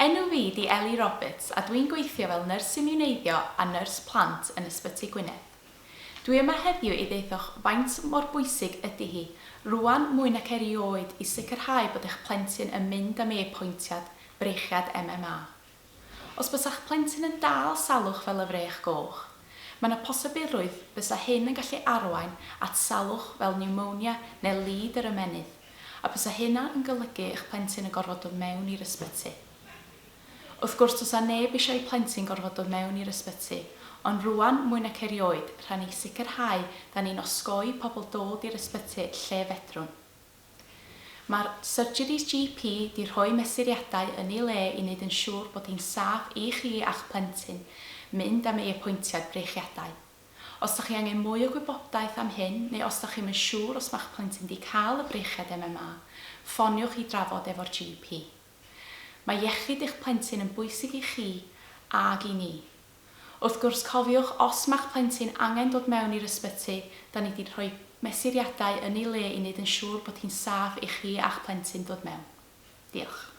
Enw fi di Ellie Roberts a dwi'n gweithio fel nyrs immuneiddio a nyrs plant yn ysbyty Gwynedd. Dwi yma heddiw i ddeithoch faint mor bwysig ydy hi, rwan mwy nac erioed i sicrhau bod eich plentyn yn mynd am e-pwyntiad brechiad MMA. Os bysa'ch plentyn yn dal salwch fel y frech goch, mae yna posibilrwydd bysa hyn yn gallu arwain at salwch fel pneumonia neu lid yr ymenydd, a bysa hynna yn golygu eich plentyn yn gorfod dod mewn i'r ysbyty. Wrth gwrs, does neb eisiau plentyn gorfod dod mewn i'r ysbyty, ond rwan mwy nac erioed rhaid ni sicrhau da ni'n osgoi pobl dod i'r ysbyty lle fedrwn. Mae'r surgeries GP di rhoi mesuriadau yn ei le i wneud yn siŵr bod hi'n saff i chi a'ch plentyn mynd am e-pwyntiad brechiadau. Os ydych chi angen mwy o gwybodaeth am hyn, neu os ydych chi'n yn siŵr os mae'ch plentyn di cael y brechiad MMA, ffoniwch i drafod efo'r GP. Mae iechyd eich plentyn yn bwysig i chi ag i ni. Wrth gwrs, cofiwch os mae'ch plentyn angen dod mewn i'r ysbyty, da ni wedi rhoi mesuriadau yn ei le i wneud yn siŵr bod hi'n saff i chi a'ch plentyn dod mewn. Diolch.